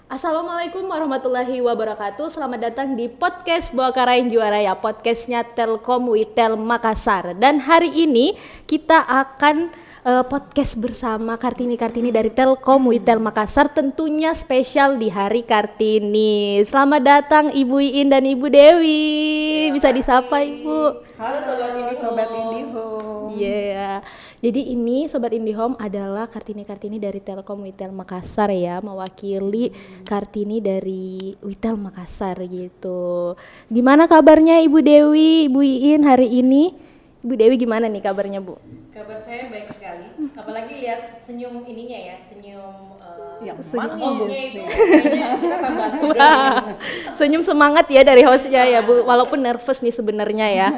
Assalamualaikum warahmatullahi wabarakatuh. Selamat datang di podcast Bawa Karain Juara ya, podcastnya Telkom Witel Makassar. Dan hari ini kita akan podcast bersama Kartini dari Telkom Witel Makassar, tentunya spesial di Hari Kartini. Selamat datang Ibu Iin dan Ibu Dewi. Bisa disapa Ibu. Halo Sobat Indiho. Iya. Jadi ini Sobat Indihome adalah Kartini dari Telkom Witel Makassar ya, mewakili Kartini dari Witel Makassar gitu. Gimana kabarnya Ibu Dewi, Ibu Iin hari ini? Ibu Dewi gimana nih kabarnya, Bu? Kabar saya baik sekali. Apalagi lihat senyum ininya ya, senyum Yang hostnya manis itu nih. kayaknya kita tambah segar. Wah, senyum semangat ya dari hostnya ya, Bu. Walaupun nervous nih sebenarnya ya.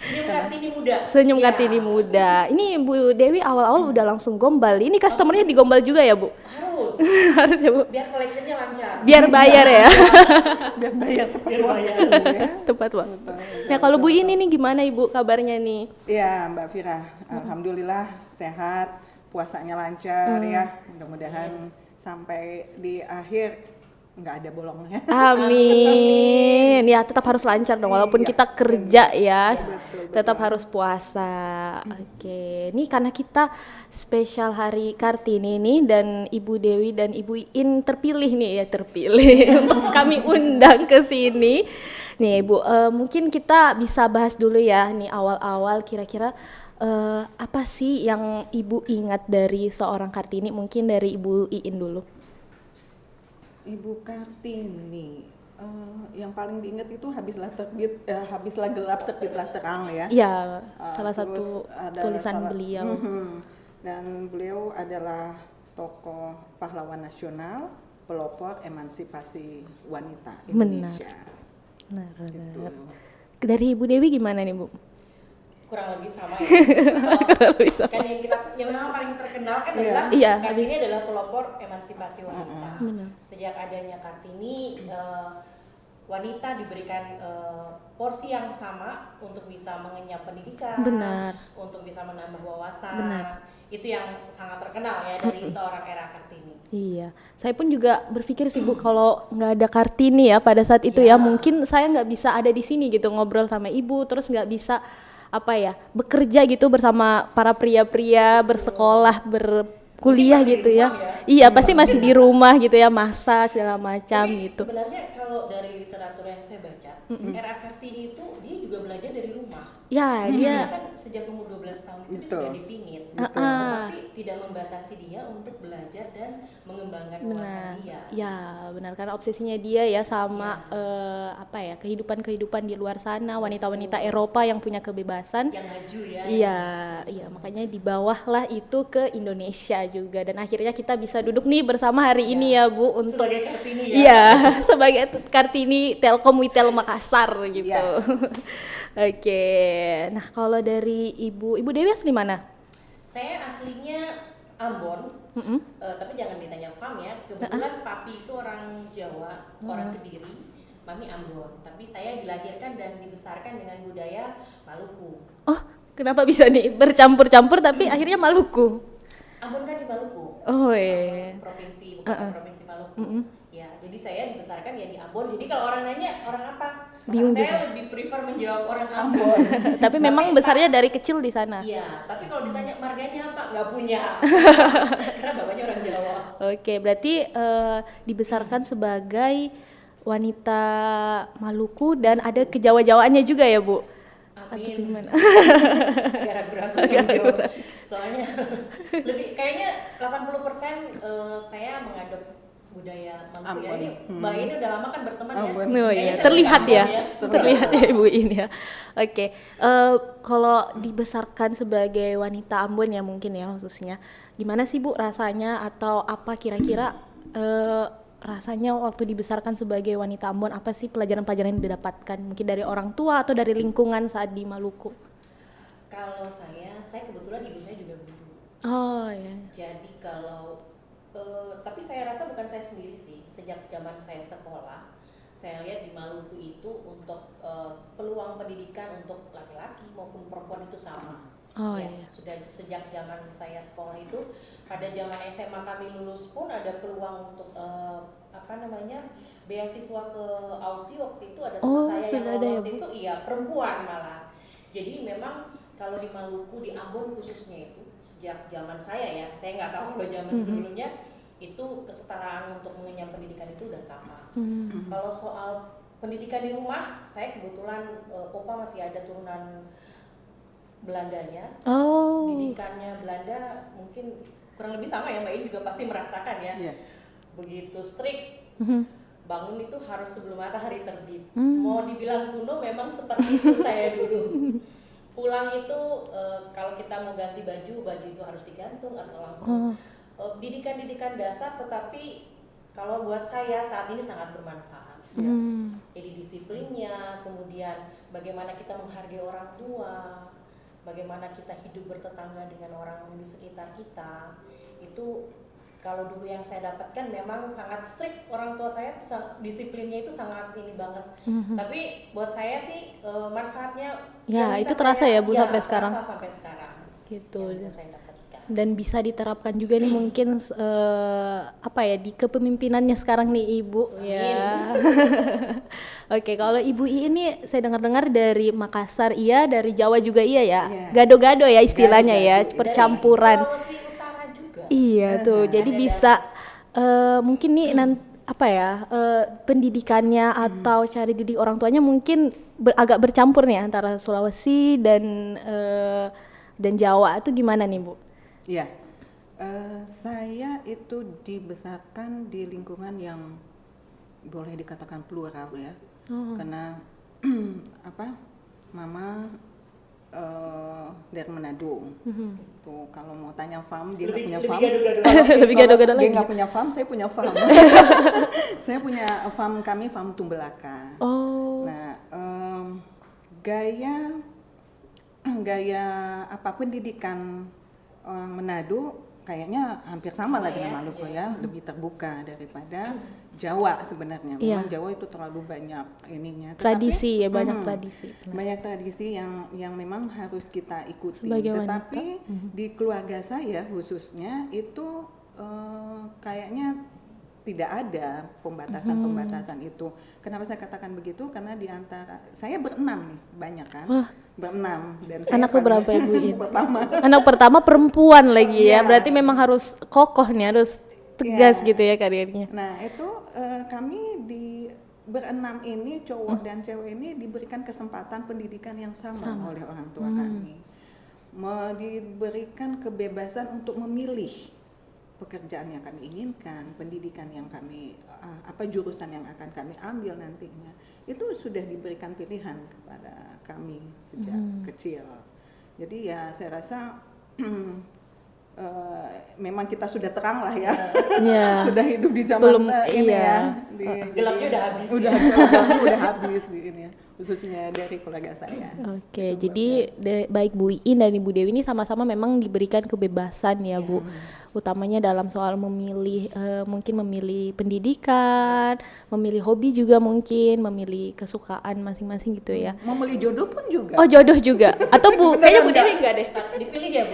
Senyum Kartini muda. Senyum Iya. Kartini muda. Ini Bu Dewi awal-awal udah langsung gombal. Ini customernya digombal juga ya, Bu? Harus. Harus ya, Bu. Biar collectionnya lancar. Biar bayar ya. Biar bayar tepat Biar waktu bayar. ya. Tepat, Pak. Nah, kalau Bu ini nih gimana Ibu kabarnya nih? Iya Mbak Fira, alhamdulillah sehat, puasanya lancar ya. Mudah-mudahan sampai di akhir nggak ada bolongnya. Amin. Ya, tetap harus lancar dong walaupun Iya, kita kerja ya. Betul. Tetap harus puasa. Oke. Ini karena kita spesial Hari Kartini nih dan Ibu Dewi dan Ibu Iin terpilih nih ya, terpilih untuk kami undang ke sini. Nih, Bu, mungkin kita bisa bahas dulu ya nih awal-awal kira-kira apa sih yang Ibu ingat dari seorang Kartini? Mungkin dari Ibu Iin dulu. Ibu Kartini, yang paling diingat itu habislah gelap terbitlah terang ya. Iya, salah Terus satu ada tulisan beliau. Dan beliau adalah tokoh pahlawan nasional, pelopor emansipasi wanita Indonesia. Benar. Gitu. Dari Ibu Dewi gimana nih, Bu? Kurang lebih sama ya. Kan yang memang paling terkenal kan adalah Iya, Kartini adalah pelopor emansipasi wanita. Benar. Sejak adanya Kartini, wanita diberikan porsi yang sama untuk bisa mengenyam pendidikan, Benar. untuk bisa menambah wawasan. Benar. Itu yang sangat terkenal ya dari seorang era Kartini. Iya, saya pun juga berpikir sih Bu, kalau nggak ada Kartini ya pada saat itu ya, mungkin saya nggak bisa ada di sini gitu ngobrol sama Ibu, terus nggak bisa bekerja gitu bersama para pria-pria, bersekolah, berkuliah Mungkin masih gitu di ya. rumah ya. Iya, pasti masih di rumah gitu ya, masak segala macam Tapi gitu. sebenarnya kalau dari literatur yang saya baca, era Kartini itu dia juga belajar dari rumah. Ya, dia Dia kan sejak umur 12 tahun itu dia Betul. sudah dipingit, Betul. tetapi tidak membatasi dia untuk belajar dan mengembangkan benar. wawasan dia. Ya, benar karena obsesinya dia ya sama kehidupan di luar sana, wanita-wanita Eropa yang punya kebebasan. Yang maju ya. Iya, makanya dibawahlah itu ke Indonesia juga dan akhirnya kita bisa duduk nih bersama hari ini ya Bu untuk Sebagai Kartini ya. Iya, sebagai Kartini Telkom Witel Makassar gitu. Yes. Oke. Nah, kalau dari Ibu Dewi asli mana? Saya aslinya Ambon, tapi jangan ditanya Pam ya. Kebetulan papi itu orang Jawa, orang Kediri, mami Ambon. Tapi saya dilahirkan dan dibesarkan dengan budaya Maluku. Oh, kenapa bisa nih bercampur-campur tapi akhirnya Maluku? Ambon kan di Maluku. Oh iya. Provinsi, bukan provinsi Maluku. Ya, jadi saya dibesarkan ya di Ambon. Jadi kalau orang nanya orang apa? Bingung saya juga. lebih prefer menjawab orang Ambon. Tapi memang besarnya dari kecil di sana. Iya, tapi kalau ditanya marganya apa? Nggak punya. Karena bapaknya orang Jawa. Oke, berarti dibesarkan sebagai wanita Maluku dan ada kejawa-jawaannya juga ya, Bu? Atau Amin. gimana? Agak ragu-ragu menjawab. Soalnya lebih kayaknya 80% saya mengadop budaya Maluku ya. Ambon. Ini Mbak ini udah lama kan berteman ya. Ambon. Oh Kayaknya iya, saya terlihat lebih ya, Ambon terlihat ya Ibu ini ya. Oke, kalau dibesarkan sebagai wanita Ambon ya mungkin ya khususnya, gimana sih Bu rasanya atau apa kira-kira rasanya waktu dibesarkan sebagai wanita Ambon, apa sih pelajaran-pelajaran yang didapatkan mungkin dari orang tua atau dari lingkungan saat di Maluku? Kalau saya kebetulan ibu saya juga guru. Oh iya. Jadi kalau tapi saya rasa bukan saya sendiri sih. Sejak zaman saya sekolah, saya lihat di Maluku itu untuk peluang pendidikan untuk laki-laki maupun perempuan itu sama. Oh, ya, iya. sudah sejak zaman saya sekolah itu, pada zaman SMA kami lulus pun ada peluang untuk beasiswa ke Aussie. Waktu itu ada teman Oh, saya yang sudah ada ya, lolos Bu? itu, iya, perempuan malah. Jadi memang kalau di Maluku, di Ambon khususnya itu sejak zaman saya nggak tahu kalau zaman sebelumnya itu kesetaraan untuk mengenyam pendidikan itu udah sama. Kalau soal pendidikan di rumah, saya kebetulan opa masih ada turunan Belandanya. Oh. Didikannya Belanda mungkin kurang lebih sama ya, Mbak In juga pasti merasakan ya. Iya. Begitu strict, bangun itu harus sebelum matahari terbit. Hmm. Mau dibilang kuno memang seperti itu saya dulu. Pulang itu kalau kita mau ganti baju itu harus digantung atau langsung. Didikan-didikan dasar, tetapi kalau buat saya saat ini sangat bermanfaat. Jadi disiplinnya, kemudian bagaimana kita menghargai orang tua, bagaimana kita hidup bertetangga dengan orang di sekitar kita, itu kalau dulu yang saya dapatkan memang sangat strict. Orang tua saya tuh disiplinnya itu sangat ini banget. Tapi buat saya sih manfaatnya Ya, yang itu bisa terasa saya- ya, Bu, sampai sekarang. terasa sampai sekarang. Gitu. Yang bisa saya dapatkan. Dan bisa diterapkan juga nih mungkin di kepemimpinannya sekarang nih Ibu ya. Oke, kalau Ibu ini saya dengar-dengar dari Makassar iya, dari Jawa juga iya ya. Iya. Gado-gado ya istilahnya ya, Gado-gado. percampuran. Dari Sulawesi Utara juga. Iya tuh, jadi Ada bisa mungkin nih pendidikannya atau cara didik orang tuanya mungkin agak bercampur nih antara Sulawesi dan Jawa. Itu gimana nih, Bu? Iya, saya itu dibesarkan di lingkungan yang boleh dikatakan plural ya, karena mama dari Manado. Tuh kalau mau tanya farm, dia nggak punya farm. Lebih gado-gado Dia lagi. nggak punya farm, saya punya farm. Saya punya farm, kami farm Tumbelaka. Oh. Nah, gaya pendidikan orang Manado kayaknya hampir sama lah dengan Maluku ya, lebih terbuka daripada Jawa sebenarnya. Memang Jawa itu terlalu banyak ininya. Tradisi ya, banyak tradisi. Banyak tradisi yang memang harus kita ikuti. Sebagai wanita. Tetapi di keluarga saya khususnya itu kayaknya tidak ada pembatasan itu. Kenapa saya katakan begitu? Karena di antara saya berenam nih, banyak kan? Wah. Berenam dan saya Anak berapa ya, Bu? pertama. Anak pertama perempuan lagi ya, Iya. berarti memang harus kokoh nih, harus tegas Iya. gitu ya karirnya. Nah, itu kami berenam ini cowok dan cewek ini diberikan kesempatan pendidikan yang sama. Oleh orang tua kami. Diberikan kebebasan untuk memilih pekerjaan yang kami inginkan, pendidikan yang kami jurusan yang akan kami ambil nantinya. Itu sudah diberikan pilihan kepada kami sejak kecil. Jadi ya saya rasa memang kita sudah terang lah ya. Iya. Sudah hidup di zaman Belum, ini iya. ya. Gelapnya udah habis. Gelapnya udah habis di ini ya. Khususnya dari keluarga saya. Oke, jadi baik Bu Iin dan Ibu Dewi ini sama-sama memang diberikan kebebasan ya, Bu. Utamanya dalam soal memilih, mungkin memilih pendidikan, memilih hobi juga mungkin, memilih kesukaan masing-masing gitu ya. Memilih jodoh pun juga. Oh, jodoh juga? Atau Bu, kayaknya Bu Dewi enggak deh. Dipilih ya, Bu?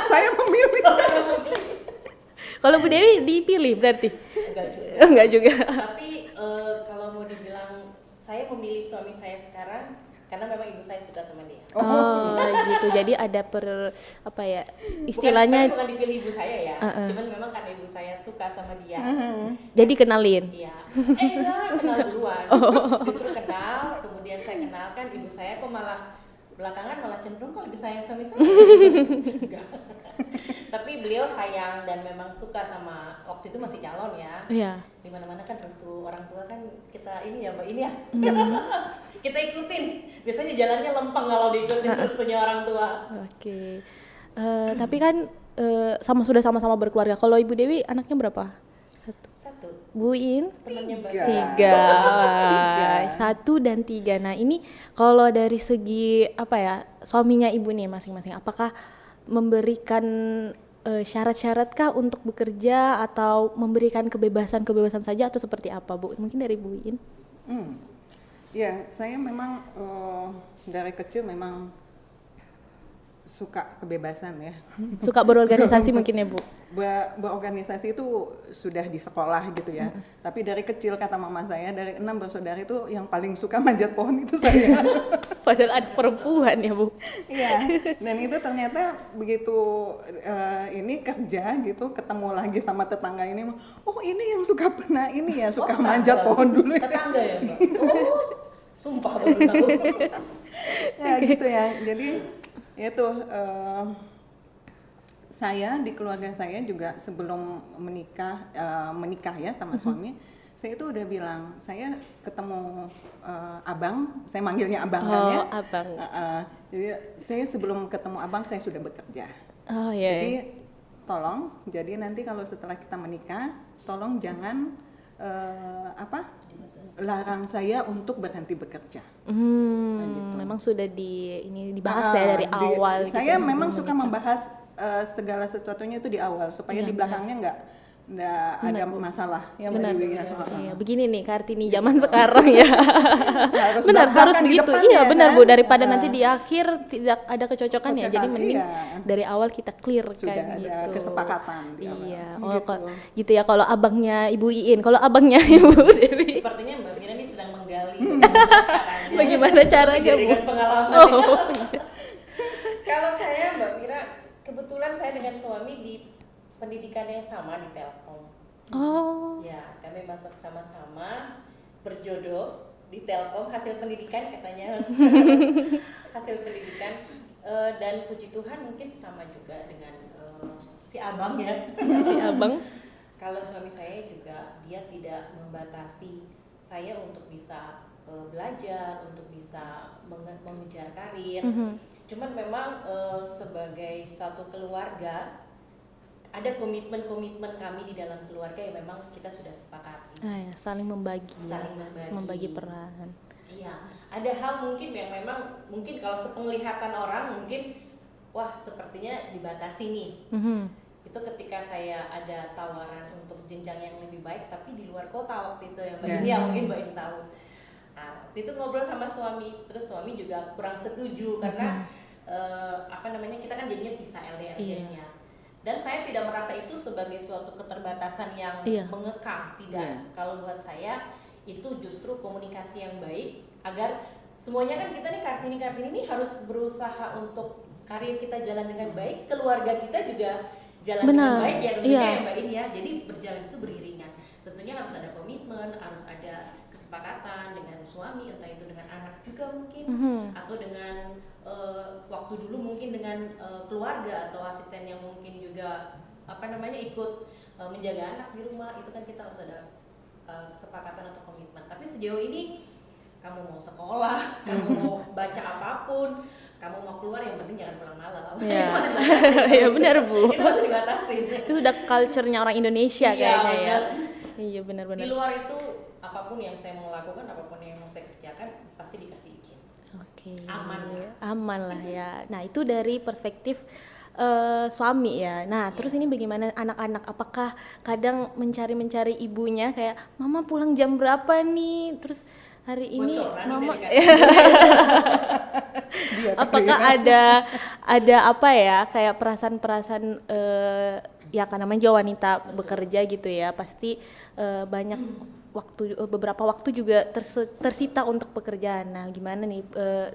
Saya memilih. Kalau Bu Dewi dipilih berarti? Enggak juga. Enggak juga. Tapi kalau mau dibilang saya memilih suami saya sekarang karena memang ibu saya suka sama dia. Oh, gitu. Jadi ada istilahnya bukan dipilih ibu saya ya. Cuman memang karena ibu saya suka sama dia. jadi kenalin. Iya. Enggak, kenal duluan. Justru kenal, kemudian saya kenalkan ibu saya kok belakangan malah cenderung kok lebih sayang suami saya. Enggak. Tapi beliau sayang dan memang suka sama, waktu itu masih calon ya. Iya. Di mana-mana kan restu orang tua kan kita ini ya, Mbak ini ya. Kita ikutin. Biasanya jalannya lempeng kalau diikutin restunya orang tua. Oke. Tapi kan sudah sama-sama berkeluarga. Kalau Ibu Dewi anaknya berapa? Satu. Bu Iin? Temannya Mbak. Tiga. 1 dan 3. Nah ini kalau dari segi suaminya Ibu nih masing-masing, apakah memberikan syarat-syaratkah untuk bekerja atau memberikan kebebasan saja atau seperti apa, Bu? Mungkin dari Bu Iin? Ya, saya memang dari kecil memang suka kebebasan ya. Suka berorganisasi mungkin ya Bu? Berorganisasi itu sudah di sekolah gitu ya. Tapi dari kecil kata mama saya, dari 6 bersaudara itu yang paling suka manjat pohon itu saya. Padahal ada perempuan ya Bu? Iya, dan itu ternyata begitu ini kerja gitu, ketemu lagi sama tetangga ini, oh ini yang suka pernah ini ya, suka manjat pohon dulu ya. Tetangga ya Mbak? Oh, sumpah baru tahu. Ya gitu ya, jadi itu saya di keluarga saya juga sebelum menikah ya sama suami, saya itu udah bilang saya ketemu abang, saya manggilnya abang kan ya. Abang. Jadi saya sebelum ketemu abang saya sudah bekerja. Oh iya. Jadi tolong, jadi nanti kalau setelah kita menikah, tolong jangan larang saya untuk berhenti bekerja. Gitu. Memang sudah dibahas ya dari awal. Saya gitu, memang suka membahas segala sesuatunya itu di awal supaya Iya, di belakangnya nggak ada Bu. masalah ya Mbak Benar. Dewi ya. Iya, begini nih Kartini zaman sekarang ya. Harus Benar, harus belak-belakan di begitu. depan Iya, ya, benar kan? Bu, daripada nanti di akhir tidak ada kecocokan ya. Jadi mending Iya. dari awal kita clear Sudah kan ada gitu. kesepakatan di awal. Iya. Gitu. Gitu ya kalau abangnya Ibu Iin, kalau abangnya Ibu Dewi. Sepertinya Mbak Mira ini sedang menggali caranya. Bagaimana caranya, Bu? Dijadikan pengalaman. Oh, iya. Kalau saya Mbak Mira, kebetulan saya dengan suami di pendidikan yang sama di Telkom. Oh. Ya, kami masuk sama-sama berjodoh di Telkom, hasil pendidikan katanya. Hasil pendidikan dan puji Tuhan mungkin sama juga dengan si abang ya. Si abang. Kalau suami saya juga dia tidak membatasi saya untuk bisa belajar, untuk bisa mengejar karir. Cuman memang sebagai satu keluarga ada komitmen-komitmen kami di dalam keluarga yang memang kita sudah sepakati. Ya, saling membagi. Saling membagi peran. Iya, ada hal mungkin yang memang mungkin kalau sepenglihatan orang mungkin wah sepertinya dibatasi nih. Itu ketika saya ada tawaran untuk jenjang yang lebih baik tapi di luar kota waktu itu ya Mbak Ini ya mungkin Mbak Ini tahu. Nah, waktu itu ngobrol sama suami, terus suami juga kurang setuju karena kita kan jadinya pisah LDR jadinya. Dan saya tidak merasa itu sebagai suatu keterbatasan yang mengekang, tidak. Kalau buat saya itu justru komunikasi yang baik agar semuanya kan kita nih Kartini ini harus berusaha untuk karir kita jalan dengan baik, keluarga kita juga jalan dengan baik ya tentunya ya Mbak In ya. Jadi berjalan itu beriringan. Tentunya harus ada komitmen, harus ada kesepakatan dengan suami, entah itu dengan anak juga mungkin, atau dengan waktu dulu mungkin dengan keluarga atau asisten yang mungkin juga ikut menjaga anak di rumah. Itu kan kita harus ada kesepakatan atau komitmen. Tapi sejauh ini kamu mau sekolah, kamu mau baca apapun, kamu mau keluar yang penting jangan pulang malam. Iya benar Bu. Itu harus dibatasin. Itu sudah culture-nya orang Indonesia kayaknya ya. Iya benar-benar. Di luar itu apapun yang saya mau lakukan, apapun yang mau saya kerjakan pasti dikasih izin. Oke. Aman lah ya. Nah itu dari perspektif suami ya. Nah terus ini bagaimana anak-anak? Apakah kadang mencari ibunya kayak mama pulang jam berapa nih? Terus hari ini mama apakah ada apa ya kayak perasaan-perasaan ya kan namanya juga wanita bekerja gitu ya pasti banyak beberapa waktu juga tersita untuk pekerjaan. Nah gimana nih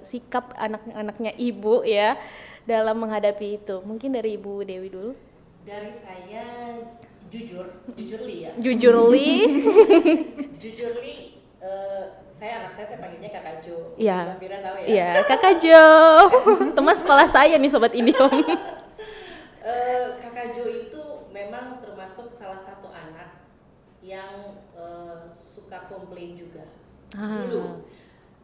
sikap anak-anaknya ibu ya dalam menghadapi itu? Mungkin dari Ibu Dewi dulu. Dari saya jujurly ya. Jujurly. Anak saya panggilnya Kakak Jo. Iya. Mbak Mira tahu ya. Iya, Kakak Jo. Teman sekolah saya nih Sobat Indiom. Kakak Jo itu memang termasuk salah satu anak yang suka komplain juga. Dulu.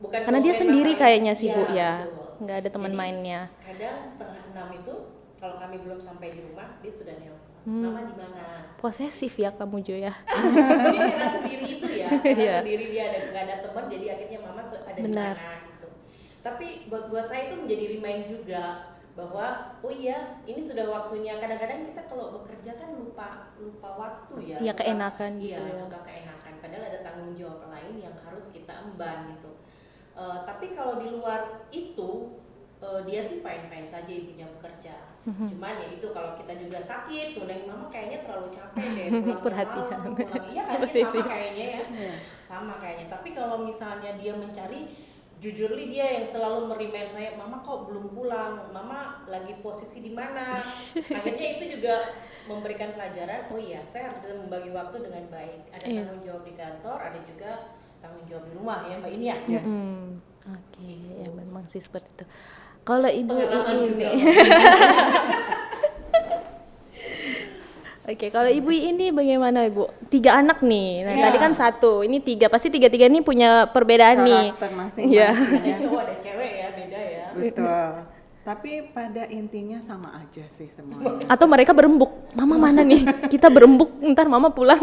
Bukan karena dia sendiri kayaknya sih Bu ya. Nggak ada teman jadi, mainnya. Kadang 5:30 itu kalau kami belum sampai di rumah dia sudah nelpon. Mama di mana? Posesif ya kamu Jo ya. Jadi karena sendiri itu ya, Iya. sendiri dia nggak ada teman, jadi akhirnya mama ada di mana gitu. Tapi buat saya itu menjadi remind juga bahwa oh iya ini sudah waktunya. Kadang-kadang kita kalau bekerja kan lupa waktu ya. Iya keenakan gitu. Iya suka keenakan. Padahal ada tanggung jawab lain yang harus kita emban gitu. Tapi kalau di luar itu dia sih fine saja ibunya bekerja. Cuman ya itu kalau kita juga sakit, kemudian mama kayaknya terlalu capek deh pulang Perhatian. malam, pulang iya kan Posisi. sama kayaknya ya. Sama kayaknya. Tapi kalau misalnya dia mencari, jujurly dia yang selalu merimain saya, mama kok belum pulang, mama lagi posisi di mana. Akhirnya itu juga memberikan pelajaran, oh iya saya harus bisa membagi waktu dengan baik. Ada tanggung jawab di kantor, ada juga tanggung jawab di rumah ya Mbak Ini ya. Oke, ya memang sih seperti itu. Kalau Ibu Pengalaman ini, juga. oke, kalau Ibu ini bagaimana Ibu? 3 anak nih, nah Iya. tadi kan 1, ini 3, pasti 3-3 ini punya perbedaan nih. Karakter Iya. masing-masing Ada ya. cowok ada cewek ya, beda ya. Betul. Tapi pada intinya sama aja sih semuanya. Atau mereka berembuk, mama mana nih? Kita berembuk, ntar mama pulang.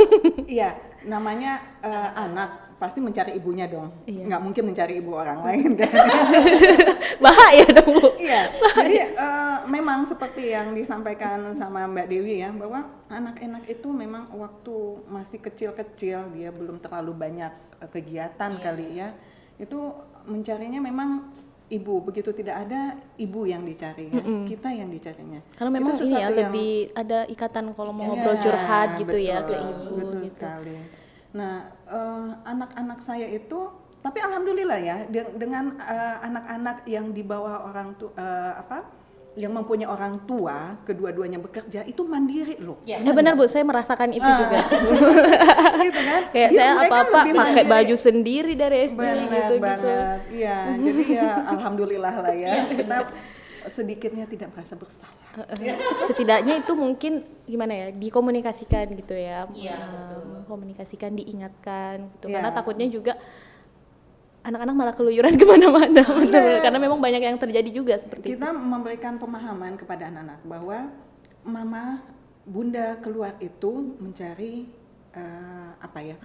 Iya, namanya anak pasti mencari ibunya dong. Iya. Nggak mungkin mencari ibu orang lain kan. Bahaya dong Bu. Iya, jadi memang seperti yang disampaikan sama Mbak Dewi ya, bahwa anak-anak itu memang waktu masih kecil-kecil, dia belum terlalu banyak kegiatan kali ya, itu mencarinya memang ibu. Begitu tidak ada, ibu yang dicari ya, kita yang dicarinya. Karena memang Itu ini ya sesuatu yang- lebih ada ikatan kalau mau Iya, ngobrol curhat gitu ya ke betul, ibu betul gitu. sekali. Nah, anak-anak saya itu, tapi alhamdulillah ya, dengan anak-anak yang dibawa orang tua, yang mempunyai orang tua, kedua-duanya bekerja, itu mandiri loh. Ya. Benar Bu, saya merasakan itu juga. Gitu kan? Kayak Dia- saya mereka apa-apa lebih pakai mandiri. baju sendiri dari SD Benar gitu. banget, iya. Jadi ya alhamdulillah lah ya, kita sedikitnya tidak merasa bersalah. Setidaknya itu mungkin gimana ya, dikomunikasikan gitu ya. Iya, betul. Komunikasikan, diingatkan gitu. Iya. Karena takutnya juga anak-anak malah keluyuran kemana-mana. Betul-betul. Karena memang banyak yang terjadi juga seperti itu. Kita memberikan pemahaman kepada anak-anak bahwa mama, bunda keluar itu mencari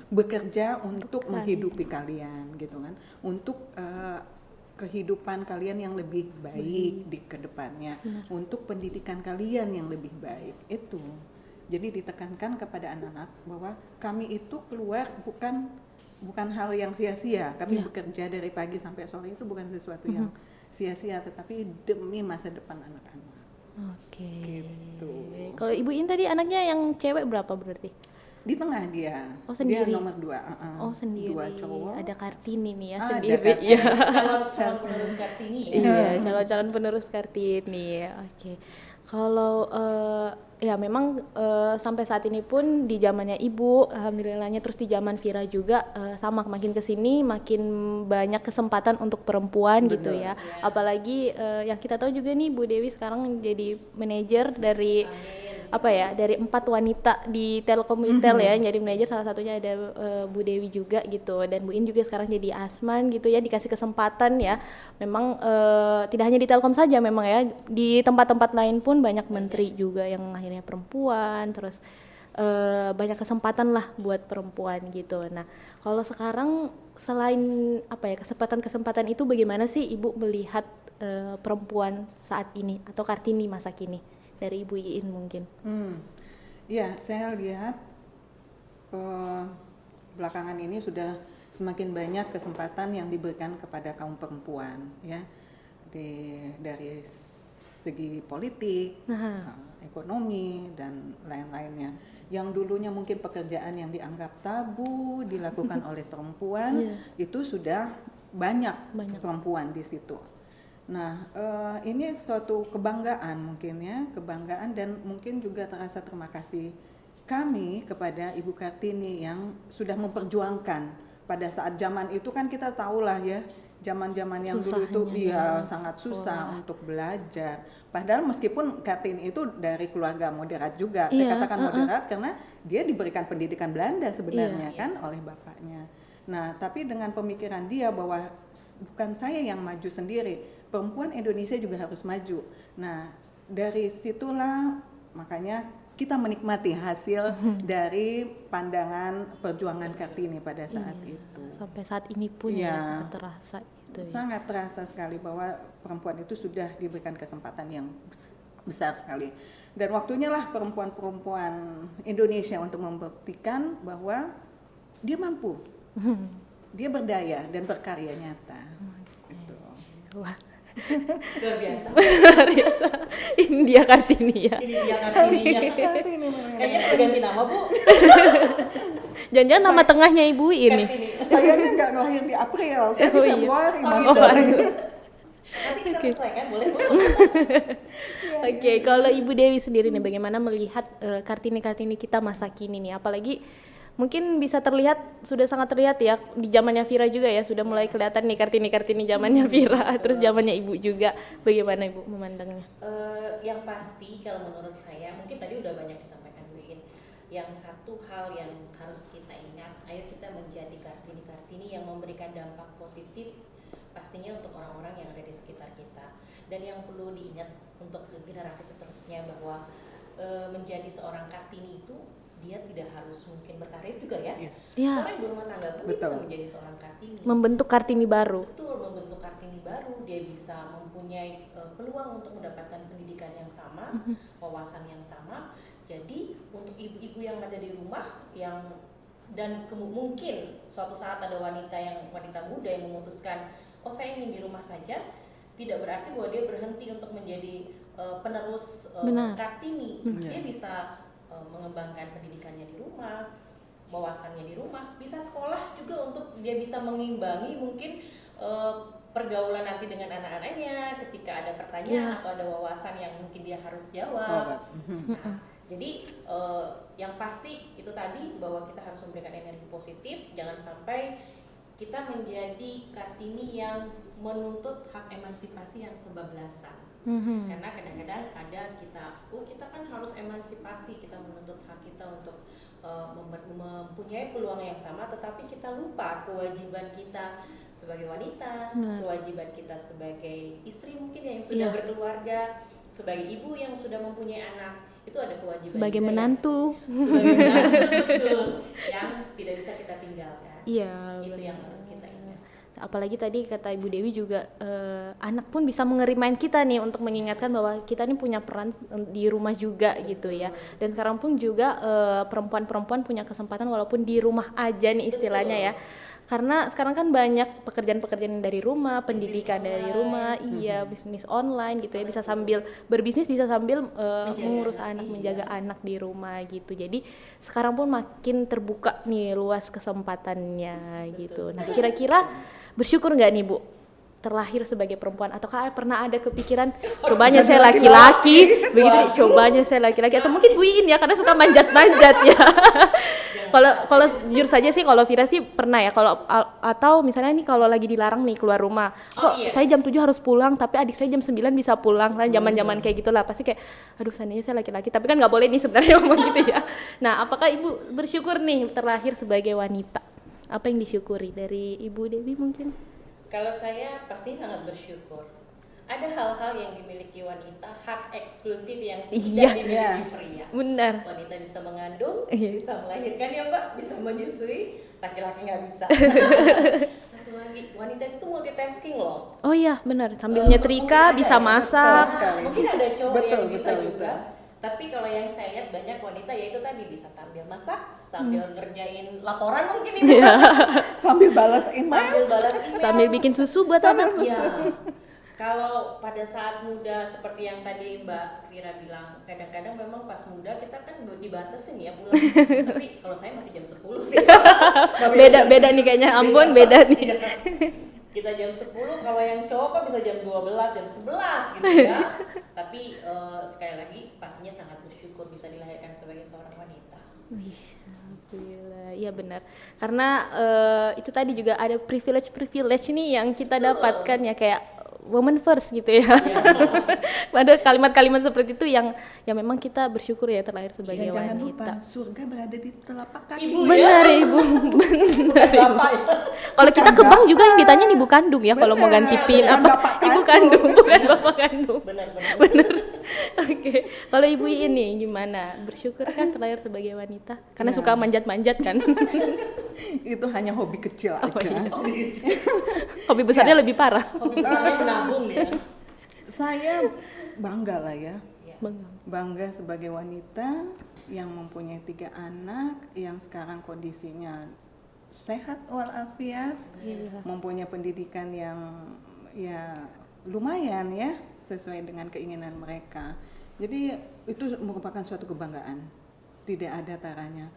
bekerja untuk menghidupi kalian gitu kan, untuk kehidupan kalian yang lebih baik di kedepannya, untuk pendidikan kalian yang lebih baik itu. Jadi ditekankan kepada anak-anak bahwa kami itu keluar bukan hal yang sia-sia. Kami bekerja dari pagi sampai sore itu bukan sesuatu yang sia-sia, tetapi demi masa depan anak-anak. Oke. Gitu. Kalau Ibu ini tadi anaknya yang cewek berapa berarti? Di tengah dia. Oh, sendiri? Dia nomor 2. Oh sendiri. 2 cowok. Ada Kartini nih ya Ada sendiri. Kartini. Iya. Calon penerus Kartini ya. Iya, calon-calon penerus Kartini. Oke. Kalau ya memang sampai saat ini pun di zamannya Ibu, alhamdulillahnya, terus di zaman Vira juga sama, makin kesini makin banyak kesempatan untuk perempuan gitu ya. Apalagi yang kita tahu juga nih Bu Dewi sekarang jadi manajer dari dari 4 wanita di Telkomsel ya, jadi manajer, salah satunya ada Bu Dewi juga gitu, dan Bu In juga sekarang jadi Asman gitu ya, dikasih kesempatan ya. Memang tidak hanya di Telkom saja memang ya, di tempat-tempat lain pun banyak menteri juga yang akhirnya perempuan, terus banyak kesempatan lah buat perempuan gitu. Nah, kalau sekarang selain kesempatan-kesempatan itu, bagaimana sih Ibu melihat perempuan saat ini atau Kartini masa kini? Dari Ibu Iin mungkin. Ya, saya lihat belakangan ini sudah semakin banyak kesempatan yang diberikan kepada kaum perempuan ya, dari segi politik, ekonomi dan lain-lainnya. Yang dulunya mungkin pekerjaan yang dianggap tabu dilakukan oleh perempuan, itu sudah banyak perempuan di situ. Nah, ini suatu kebanggaan mungkin ya, kebanggaan, dan mungkin juga terasa terima kasih kami kepada Ibu Kartini yang sudah memperjuangkan pada saat zaman itu. Kan kita tahulah ya, zaman-zaman yang dulu itu sangat susah untuk belajar. Padahal meskipun Kartini itu dari keluarga moderat juga, saya katakan moderat karena dia diberikan pendidikan Belanda sebenarnya kan oleh bapaknya. Nah, tapi dengan pemikiran dia bahwa bukan saya yang maju sendiri, perempuan Indonesia juga harus maju. Nah, dari situlah makanya kita menikmati hasil dari pandangan perjuangan Kartini pada saat itu. Sampai saat ini pun ya terasa itu. Sangat terasa sekali bahwa perempuan itu sudah diberikan kesempatan yang besar sekali. Dan waktunya lah perempuan-perempuan Indonesia untuk membuktikan bahwa dia mampu. Dia berdaya dan berkarya nyata. Gitu. Wah, Luar biasa. Luar biasa. Ini dia Kartini ya. Ini dia Kartininya. Kartini memang. Kayaknya perlu ganti nama, Bu. Jangan-jangan nama tengahnya Ibu ini. Kartini. Sayanya nggak lahir di April, saya di Oh, iya. Februari. Oh, Mas. gitu. aduh. Nanti kita sesuaikan, boleh, Bu? Oke, kalau Ibu Dewi sendiri nih bagaimana melihat Kartini-Kartini kita masa kini nih, apalagi mungkin bisa terlihat, sudah sangat terlihat ya di zamannya Vira juga ya, sudah mulai kelihatan nih Kartini-Kartini zamannya Vira, terus zamannya Ibu juga. Bagaimana Ibu memandangnya? Yang pasti kalau menurut saya, mungkin tadi udah banyak disampaikan Bu In. Yang satu hal yang harus kita ingat, ayo kita menjadi Kartini-Kartini yang memberikan dampak positif pastinya untuk orang-orang yang ada di sekitar kita. Dan yang perlu diingat untuk generasi seterusnya bahwa menjadi seorang Kartini itu dia tidak harus mungkin berkarir juga ya. Iya. Seorang ibu rumah tangga pun dia Betul. bisa menjadi seorang Kartini. Membentuk Kartini baru. Betul, membentuk Kartini baru, dia bisa mempunyai peluang untuk mendapatkan pendidikan yang sama, wawasan yang sama. Jadi untuk ibu-ibu yang ada di rumah yang dan mungkin suatu saat ada wanita muda yang memutuskan, oh saya ingin di rumah saja, tidak berarti bahwa dia berhenti untuk menjadi penerus Benar. Kartini. Dia bisa mengembangkan pendidikannya di rumah, wawasannya di rumah, bisa sekolah juga untuk dia bisa mengimbangi mungkin pergaulan nanti dengan anak-anaknya ketika ada pertanyaan atau ada wawasan yang mungkin dia harus jawab. Nah, jadi yang pasti itu tadi bahwa kita harus memberikan energi positif, jangan sampai kita menjadi Kartini yang menuntut hak emansipasi yang kebablasan. Karena kadang-kadang ada kita kan harus emansipasi, kita menuntut hak kita untuk mempunyai peluang yang sama, tetapi kita lupa kewajiban kita sebagai wanita, kewajiban kita sebagai istri mungkin yang sudah berkeluarga, sebagai ibu yang sudah mempunyai anak, itu ada kewajiban Sebagai juga menantu. sebagai menantu, betul, yang tidak bisa kita tinggalkan. Iya. Itu yang harus kita ingat. Apalagi tadi kata Ibu Dewi juga anak pun bisa mengerimain kita nih untuk mengingatkan bahwa kita nih punya peran di rumah juga gitu ya. Dan sekarang pun juga perempuan-perempuan punya kesempatan walaupun di rumah aja nih istilahnya ya. Karena sekarang kan banyak pekerjaan-pekerjaan dari rumah, pendidikan dari rumah, iya, bisnis online gitu ya, bisa sambil berbisnis, bisa sambil mengurus anak, menjaga anak di rumah gitu. Jadi sekarang pun makin terbuka nih luas kesempatannya gitu. Nah, kira-kira bersyukur nggak nih Bu terlahir sebagai perempuan, ataukah pernah ada kepikiran cobanya saya laki-laki begitu, cobanya saya laki-laki, atau mungkin Bu Iin ya karena suka manjat-manjat ya. Kalau jujur saja sih kalau Vira sih pernah ya, kalau atau misalnya nih kalau lagi dilarang nih keluar rumah, kok saya jam 7 harus pulang tapi adik saya jam 9 bisa pulang lah, zaman-zaman kayak gitulah, pasti kayak aduh seandainya saya laki-laki, tapi kan nggak boleh nih sebenarnya ngomong gitu ya. Nah, apakah Ibu bersyukur nih terlahir sebagai wanita? Apa yang disyukuri dari Ibu Dewi mungkin? Kalau saya pasti sangat bersyukur. Ada hal-hal yang dimiliki wanita, hak eksklusif yang tidak dimiliki pria. Benar. Wanita bisa mengandung, bisa melahirkan ya Mbak, bisa menyusui, laki-laki nggak bisa. Satu lagi, wanita itu multitasking loh. Oh iya, benar. Sambil nyetrika, bisa masak. Mungkin ada cowok Betul, yang bisa betul, juga. Tapi kalau yang saya lihat banyak wanita yaitu tadi bisa sambil masak, sambil ngerjain laporan mungkin itu. Sambil balas email. Sambil balas email. Sambil bikin susu buat anak. Iya. Kalau pada saat muda seperti yang tadi Mbak Vira bilang, kadang-kadang memang pas muda kita kan dibatasin ya pulang. Tapi kalau saya masih jam 10 sih. Beda nih kayaknya, Ambon beda nih. Kita jam 10, kalau yang cowok kok bisa jam 12, jam 11 gitu ya. Tapi sekali lagi pastinya sangat bersyukur bisa dilahirkan sebagai seorang wanita. Wih, alhamdulillah. Iya benar. Karena itu tadi juga ada privilege nih yang kita dapatkan ya, kayak woman first gitu ya. Ada kalimat-kalimat seperti itu yang memang kita bersyukur ya terlahir sebagai wanita. Jangan lupa surga berada di telapak kaki. Ibu Benar ya? Ibu. Benar. Bapak ya. Kalau kita ke bank juga yang ditanya ibu kandung ya, kalau mau ganti PIN bukan apa bapak ibu kandung. kandung bukan bapak kandung. Benar. Oke. Kalau Ibu ini gimana? Bersyukur kan terlahir sebagai wanita? Karena suka manjat-manjat kan. Itu hanya hobi kecil aja. Hobi besarnya lebih parah. Hobi besarnya menabung ya. Saya bangga lah ya. Bangga. Bangga sebagai wanita yang mempunyai 3 anak, yang sekarang kondisinya sehat walafiat, mempunyai pendidikan yang ya lumayan ya, sesuai dengan keinginan mereka. Jadi itu merupakan suatu kebanggaan, tidak ada taranya.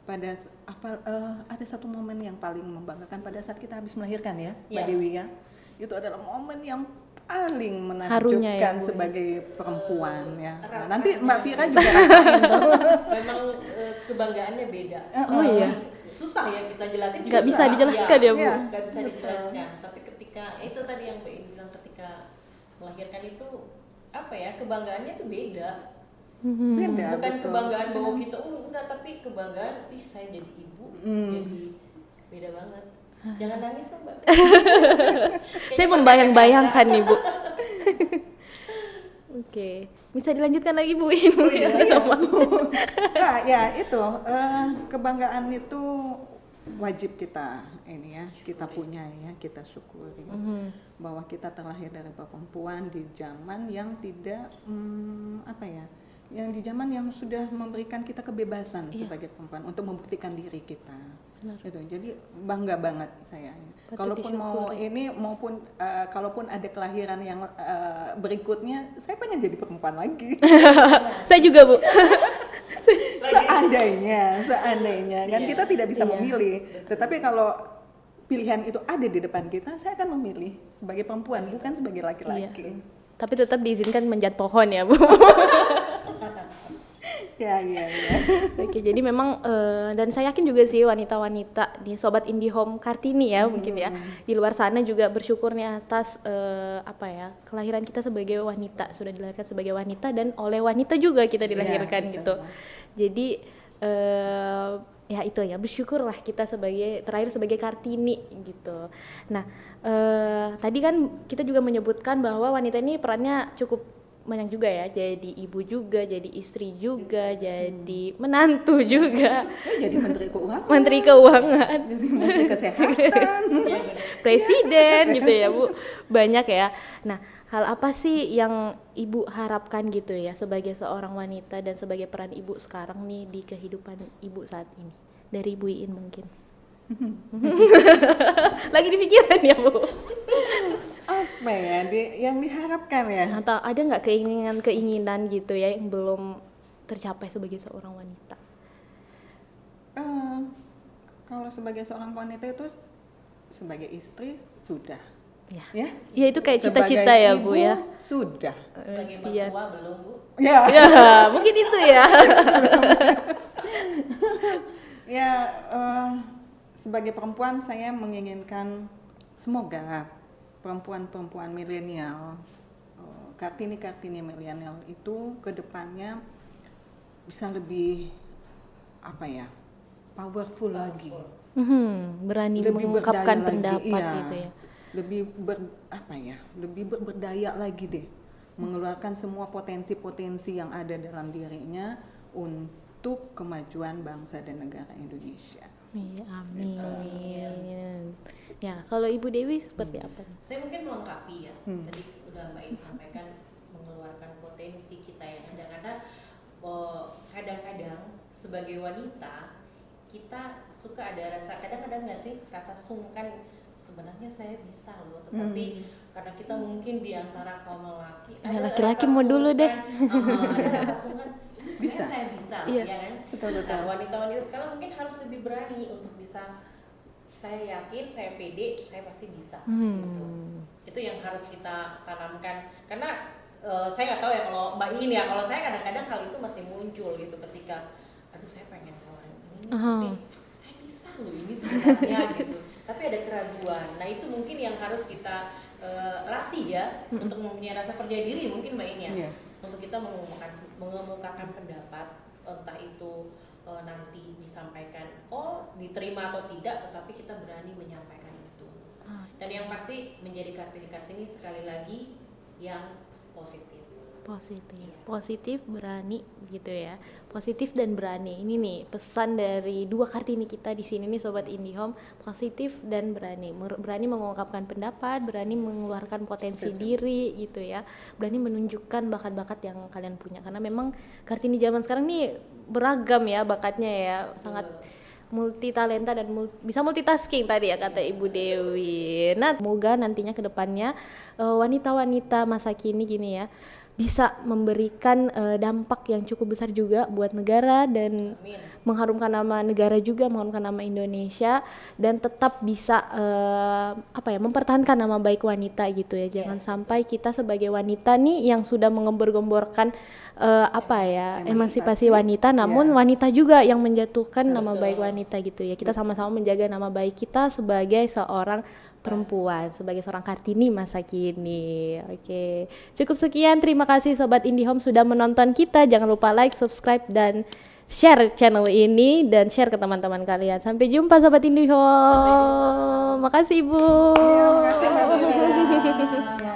Ada satu momen yang paling membanggakan pada saat kita habis melahirkan ya, Mbak Dewi ya. Itu adalah momen yang paling menakjubkan ya, sebagai perempuan ya. Nah, nanti Mbak Vira juga rasain tuh. Memang kebanggaannya beda. Oh iya. Susah ya kita jelasin. Nggak bisa dijelaskan ya, Bu. Nggak bisa dijelaskan. Tapi ketika itu tadi yang Mbak In bilang, ketika melahirkan itu apa ya, kebanggaannya itu beda. Beda, Bukan betul. kebanggaan bahwa kita enggak, tapi kebanggaan saya jadi ibu, jadi beda banget. Jangan nangis tuh Mbak. Saya membayang-bayangkan nih, Bu. Oke, bisa dilanjutkan lagi, Bu. Nah, ya itu kebanggaan itu wajib kita ini ya, kita punya ya, kita syukuri bahwa kita terlahir dari perempuan di zaman yang tidak yang di zaman yang sudah memberikan kita kebebasan sebagai perempuan untuk membuktikan diri kita. Gitu. Jadi bangga banget saya. Kalaupun mau ini maupun kalaupun ada kelahiran yang berikutnya, saya pengen jadi perempuan lagi. Saya juga, Bu. seandainya kan kita tidak bisa memilih. Tetapi kalau pilihan itu ada di depan kita, saya akan memilih sebagai perempuan, bukan sebagai laki-laki. Tapi tetap diizinkan menjat pohon ya, Bu. Ya. Oke, jadi memang dan saya yakin juga sih wanita-wanita di Sobat IndiHome Kartini ya mungkin ya di luar sana juga bersyukur nih atas kelahiran kita sebagai wanita, sudah dilahirkan sebagai wanita dan oleh wanita juga kita dilahirkan gitu. Jadi ya itu ya, bersyukurlah kita terakhir sebagai Kartini gitu. Nah tadi kan kita juga menyebutkan bahwa wanita ini perannya cukup banyak juga ya, jadi ibu juga, jadi istri juga, jadi menantu juga, jadi menteri keuangan, jadi menteri kesehatan, presiden gitu ya, Bu, banyak ya. Nah, hal apa sih yang ibu harapkan gitu ya sebagai seorang wanita dan sebagai peran ibu sekarang nih di kehidupan ibu saat ini, dari Ibu Iin mungkin? Lagi dipikiran ya, Bu? Apa ya yang diharapkan ya? Atau ada nggak keinginan gitu ya yang belum tercapai sebagai seorang wanita? Kalau sebagai seorang wanita itu sebagai istri sudah ya itu kayak cita-cita ya, Bu ya. Sudah. Sebagai mertua belum, Bu? Ya mungkin itu ya. Ya sebagai perempuan saya menginginkan semoga perempuan-perempuan milenial, Kartini milenial itu kedepannya bisa lebih powerful lagi, berani lebih mengungkapkan pendapat lagi, gitu ya, lebih berberdaya lagi deh, mengeluarkan semua potensi-potensi yang ada dalam dirinya untuk kemajuan bangsa dan negara Indonesia. Iya, amin. Ya, kalau Ibu Dewi seperti apa nih? Saya mungkin melengkapi ya. Tadi udah Mbak In sampaikan mengeluarkan potensi kita yang ada, karena kadang-kadang sebagai wanita kita suka ada rasa, kadang-kadang nggak sih rasa sungkan, sebenarnya saya bisa loh, tetapi karena kita mungkin di antara kaum lelaki ada laki-laki rasa mau dulu deh. ada rasa sungkan, ini sebenarnya saya bisa loh, iya. Ya kan? Betul. Nah, wanita-wanita sekarang mungkin harus lebih berani untuk bisa, saya yakin, saya pede, saya pasti bisa. Gitu. Itu yang harus kita tanamkan, karena saya nggak tahu ya kalau Mbak In ya, kalau saya kadang-kadang hal itu masih muncul gitu ketika, aduh saya pengen keluarin ini, tapi saya bisa loh ini sebenarnya gitu. Tapi ada keraguan. Nah itu mungkin yang harus kita latih ya, untuk mempunyai rasa percaya diri mungkin Mbak In ya, untuk kita mengemukakan pendapat, entah itu nanti disampaikan, diterima atau tidak, tetapi kita berani menyampaikan itu. Dan yang pasti menjadi Kartini sekali lagi yang positif, berani gitu ya, positif dan berani. Ini nih pesan dari dua Kartini kita di sini nih Sobat IndiHome, positif dan berani mengungkapkan pendapat, berani mengeluarkan potensi diri gitu ya, berani menunjukkan bakat-bakat yang kalian punya, karena memang Kartini zaman sekarang nih beragam ya bakatnya ya, sangat multi talenta dan bisa multitasking tadi ya kata Ibu Dewi. Nah, semoga nantinya ke depannya wanita-wanita masa kini gini ya bisa memberikan dampak yang cukup besar juga buat negara dan mengharumkan nama negara juga, mengharumkan nama Indonesia dan tetap bisa mempertahankan nama baik wanita gitu ya. Jangan sampai kita sebagai wanita nih yang sudah menggembor-gemborkan emansipasi wanita, namun wanita juga yang menjatuhkan nama baik wanita gitu ya. Kita sama-sama menjaga nama baik kita sebagai seorang perempuan, sebagai seorang Kartini masa kini. Oke, cukup sekian. Terima kasih Sobat IndiHome sudah menonton kita. Jangan lupa like, subscribe, dan share channel ini dan share ke teman-teman kalian. Sampai jumpa Sobat IndiHome. Makasih Ibu. Ya, makasih Mbak Mira.